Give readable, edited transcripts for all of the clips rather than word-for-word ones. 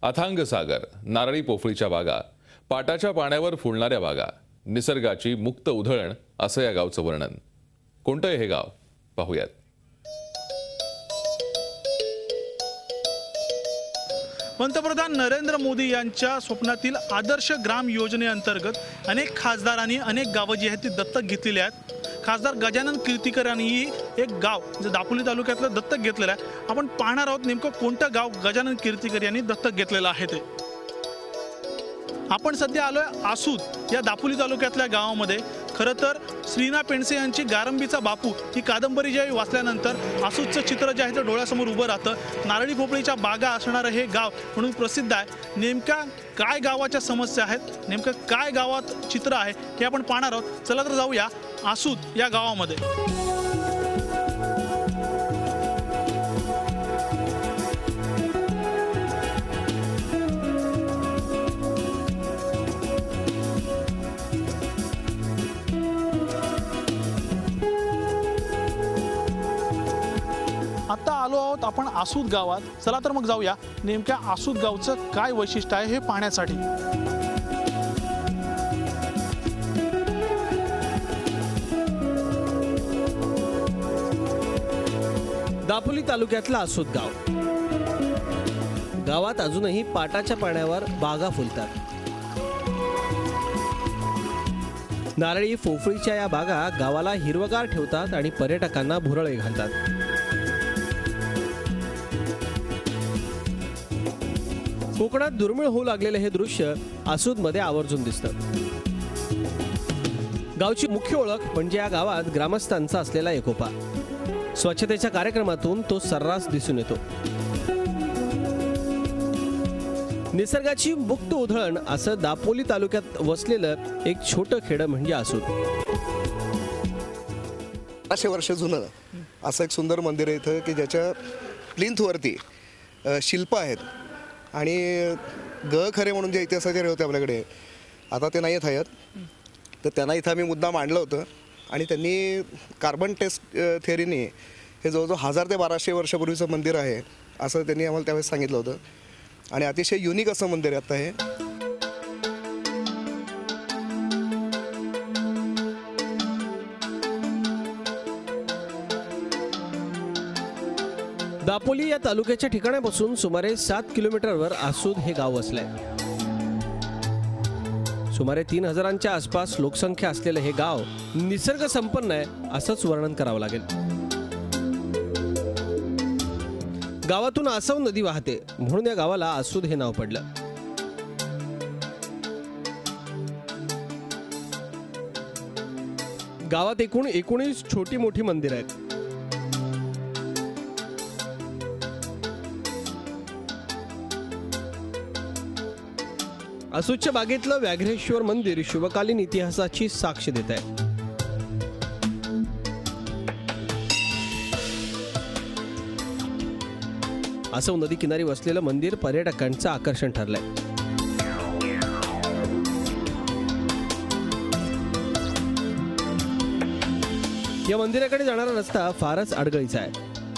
अथांग सागर, नारळी पोफळीच्या बागा, पाटाच्या पाण्यावर फुलणाऱ्या बागा, निसर्गाची मुक्त उधळण असं या गावचं वर्णन. कोणतं आहे हे गाव पाहूयात. पंतप्रधान नरेंद्र मोदी यांच्या स्वप्नातील आदर्श ग्राम योजनेअंतर्गत अनेक खासदारांनी अनेक गावं जी आहेत ती दत्तक घेतलेली आहेत. खासदार गजानन कीर्तीकर यांनीही एक गाव जे दापोली तालुक्यातलं दत्तक घेतलेलं आहे. आपण पाहणार आहोत नेमकं कोणतं गाव गजानन कीर्तीकर यांनी दत्तक घेतलेलं आहे ते. आपण सध्या आलोय आसूद या दापोली तालुक्यातल्या गावामध्ये. खरं तर श्रीना पेंडसे यांची गारंबीचा बापू ही कादंबरी ज्यावेळी वाचल्यानंतर आसूदचं चित्र जे आहे ते डोळ्यासमोर उभं राहतं. नारळी पोफळीच्या बागा असणारं हे गाव म्हणून प्रसिद्ध आहे. नेमका काय गावाच्या समस्या आहेत, नेमकं काय गावात चित्र आहे हे आपण पाहणार आहोत. चला तर जाऊया आसूद या गावामध्ये. आता आलो आहोत आपण आसूद गावात. चला तर मग जाऊया नेमक्या आसूद गावचं काय वैशिष्ट्य आहे हे पाहण्यासाठी. दापोली तालुक्यातलं आसूद गाव. गावात अजूनही पाटाच्या पाण्यावर बागा फुलतात. नारळी पोफळीच्या या बागा गावाला हिरवगार ठेवतात आणि पर्यटकांना भुरळे घालतात. कोकणात दुर्मिळ होऊ लागलेले हे दृश्य आसूदमध्ये आवर्जून दिसतं. गावची मुख्य ओळख म्हणजे या गावात ग्रामस्थांचा असलेला एकोपा. स्वच्छतेच्या कार्यक्रमातून तो सर्रास दिसून येतो. निसर्गाची मुक्त उधळण असं दापोली तालुक्यात वसलेलं एक छोटं खेडं म्हणजे आसूद. 500 वर्ष जुनं असं एक सुंदर मंदिर आहे इथं की ज्याच्या प्लिंथवरती शिल्प आहेत. आणि खरे म्हणून जे इतिहासाचे होते आपल्याकडे, आता ते नाही आहेत. तर त्यांना इथं आम्ही मुद्दाम आणलं होतं आणि त्यांनी कार्बन टेस्ट थेअरीने हे जवळजवळ 1000 ते 1200 वर्षापूर्वीचं मंदिर आहे असं त्यांनी आम्हाला त्यावेळेस सांगितलं होतं. आणि अतिशय युनिक असं मंदिर आहे आता हे. दापोली या तालुक्याच्या ठिकाणापासून सुमारे 7 किलोमीटरवर आसूद हे गाव वसलंय. सुमारे 3000च्या आसपास लोकसंख्या असलेलं हे गाव निसर्ग संपन्न आहे असंच वर्णन करावं लागेल. गावातून आसव नदी वाहते म्हणून या गावाला आसूद हे नाव पडलं. गावात एकूण 19 छोटी मोठी मंदिर आहेत. आसूदच्या बागेतलं व्याघ्रेश्वर मंदिर शिवकालीन इतिहासाची साक्ष देत आहे. आसव नदी किनारी वसलेलं मंदिर पर्यटकांचं आकर्षण ठरलंय. या मंदिराकडे जाणारा रस्ता फारच अडगळीचा आहे.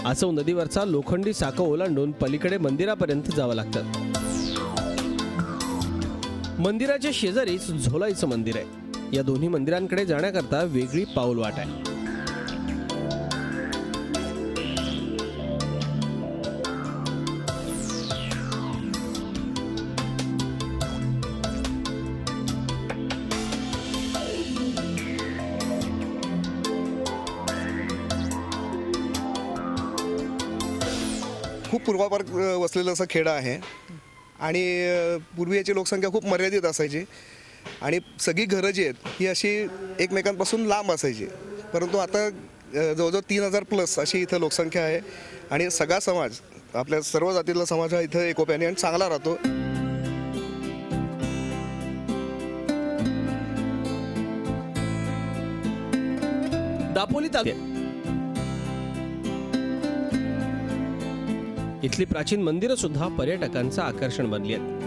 आसव नदीवरचा लोखंडी साका ओलांडून पलीकडे मंदिरापर्यंत जावं लागतं. मंदिराच्या शेजारीच झोलाईचं मंदिर आहे. या दोन्ही मंदिरांकडे जाण्याकरता वेगळी पाऊलवाट आहे. खूप पूर्वापार वसलेलं असं खेडं आहे. आणि पूर्वी याची लोकसंख्या खूप मर्यादित असायची आणि सगळी घरं जी आहेत ही अशी एकमेकांपासून लांब असायची. परंतु आता जवळजवळ 3000+ अशी इथं लोकसंख्या आहे. आणि सगळा समाज, आपल्या सर्व जातीतला समाज हा इथं एकोप्याने आणि चांगला राहतो. दापोली तालुक्यात इथली प्राचीन मंदिरं सुद्धा पर्यटकांचं आकर्षण बनली आहेत.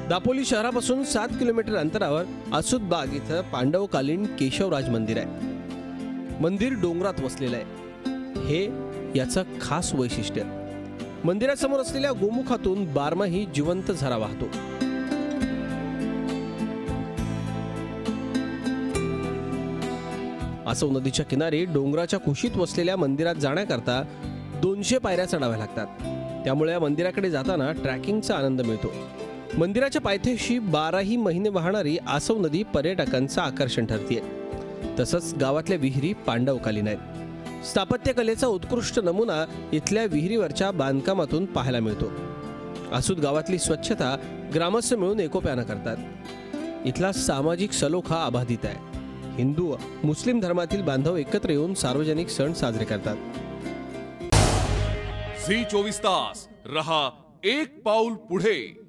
दापोली शहरापासून 7 किलोमीटर अंतरावर आसूद बाग इथं पांडवकालीन केशवराज मंदिर आहे. मंदिर डोंगरात वसलेलं आहे, हे याचं खास वैशिष्ट्य. मंदिरासमोर असलेल्या गोमुखातून बारमाही जिवंत झरा वाहतो. आसव नदीच्या किनारी डोंगराच्या कुशीत वसलेल्या मंदिरात जाण्याकरता 200 पायऱ्या चढाव्या लागतात. त्यामुळे या मंदिराकडे जाताना ट्रॅकिंगचा आनंद मिळतो. मंदिराच्या पायथ्याशी 12ही महिने वाहणारी आसव नदी पर्यटकांचं आकर्षण ठरते. तसंच गावातल्या विहिरी पांडवकालीन आहेत. स्थापत्यकलेचा उत्कृष्ट नमुना इथल्या विहिरीवरच्या बांधकामातून पाहायला मिळतो. आसूद गावातली स्वच्छता ग्रामस्थ मिळून एकोप्यानं करतात. इथला सामाजिक सलोखा अबाधित आहे. हिंदू मुस्लिम धर्मातील बांधव एकत्र येऊन सार्वजनिक सण साजरे करतात. झी 24 तास रहा एक पाऊल पुढे.